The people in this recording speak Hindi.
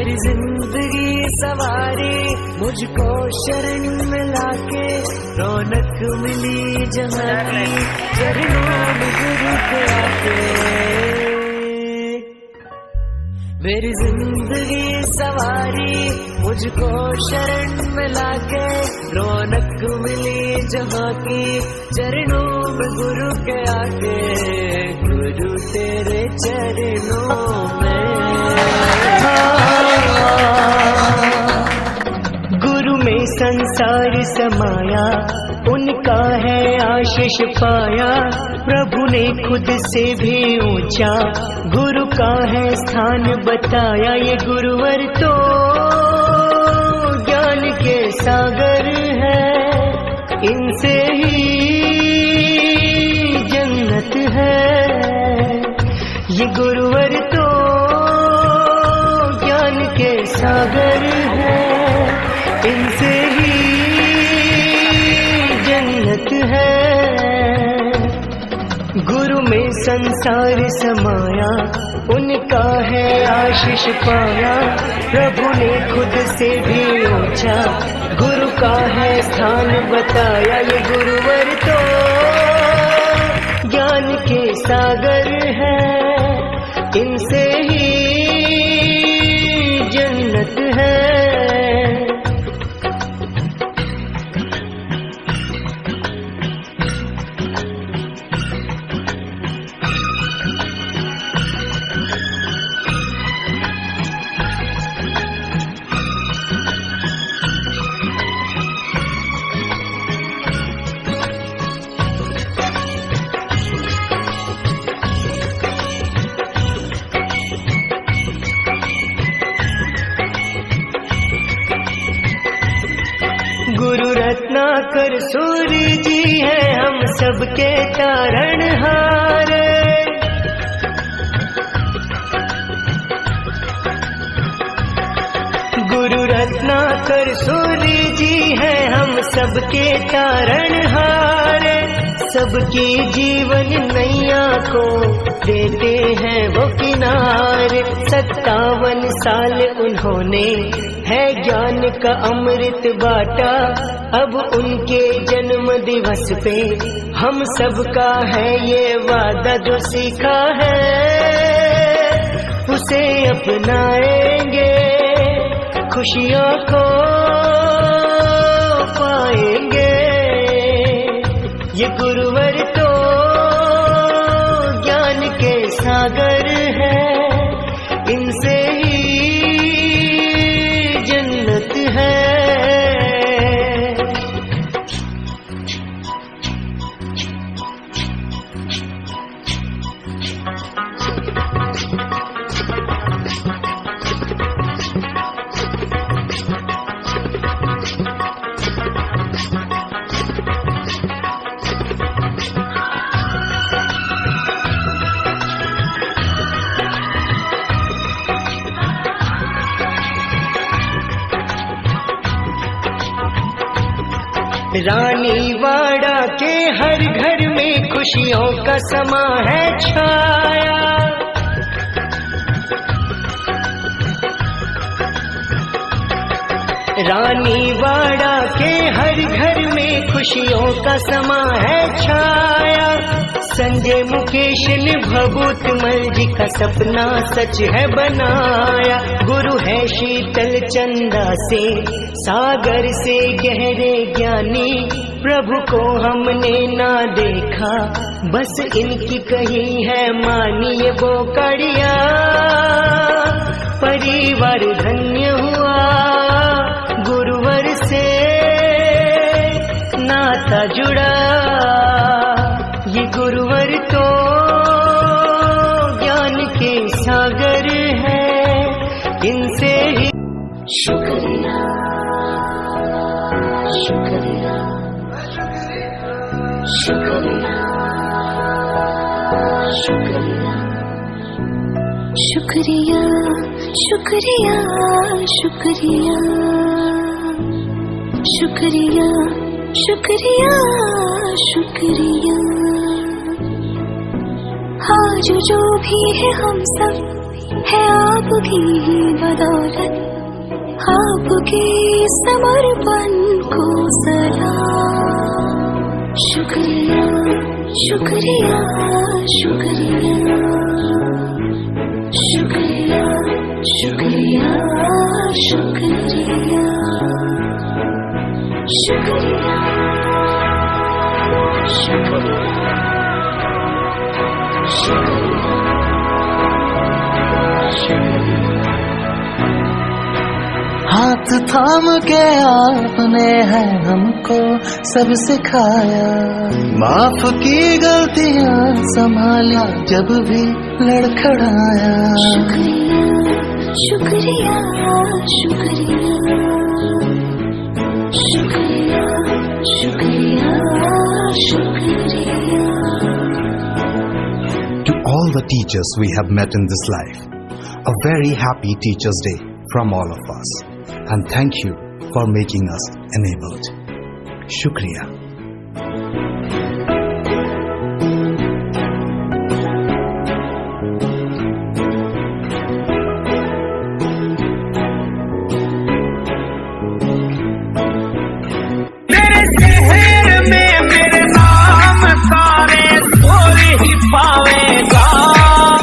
मेरी जिंदगी सवारी मुझको शरण में लाके, रौनक मिली जहाँ की चरणों में गुरु के आके। मेरी जिंदगी सवारी मुझको शरण में लाके, रौनक मिली जहाँ की चरणों में गुरु के आके। गुरु तेरे चरणों में, गुरु में संसार समाया, उनका है आशीष पाया। प्रभु ने खुद से भी ऊंचा गुरु का है स्थान बताया। ये गुरुवर तो ज्ञान के सागर है, इनसे ही जन्नत है। ये गुरुवर तो ज्ञान के सागर है, इनसे ही जन्नत है। गुरु में संसार समाया, उनका है आशीष पाया। प्रभु ने खुद से भी ऊंचा गुरु का है स्थान बताया। ये गुरुवर तो ज्ञान के सागर है, इनसे ही जन्नत है। गुरु रत्नाकर सूर्य जी है हम सबके तारणहार। गुरु रत्नाकर सूर्य जी है हम सबके तारणहार। सबकी जीवन नैया को देते हैं वो किनारे। 57 साल उन्होंने है ज्ञान का अमृत बाटा। अब उनके जन्म दिवस पे हम सबका है ये वादा। जो सीखा है उसे अपनाएंगे, खुशियों को पाएंगे। ये गुरुवर तो ज्ञान के सागर है, इनसे ही जन्नत है। रानीवाड़ा के हर घर में खुशियों का समा है छाया। रानीवाड़ा के हर घर में खुशियों का समा है छाया। संजय मुकेश ने भभूत मल जी का सपना सच है बनाया। गुरु है शीतल चंदा से सागर से गहरे ज्ञानी। प्रभु को हमने ना देखा, बस इनकी कही है मानी। ये बोकड़िया परिवार धन्य हुआ, गुरुवर से नाता जुड़ा। ये गुरुवर तो ज्ञान के सागर है, इनसे ही शुक्रिया शुक्रिया शुक्रिया शुक्रिया शुक्रिया शुक्रिया शुक्रिया शुक्रिया शुक्रिया शुक्रिया। आज जो भी है हम सब है आपकी ही बदौलत, आपके समर्पण को सलाम। शुक्रिया शुक्रिया शुक्रिया शुक्रिया शुक्रिया शुक्रिया शुक्रिया हाथ थाम के आपने है हमको सब सिखाया, माफ की गलतियां संभाला जब भी लड़खड़ाया। शुक्रिया शुक्रिया शुक्रिया शुक्रिया शुक्रिया। To all the teachers we have met in this life, a very happy Teachers' Day from all of us. And thank you for making us enabled. Shukriya.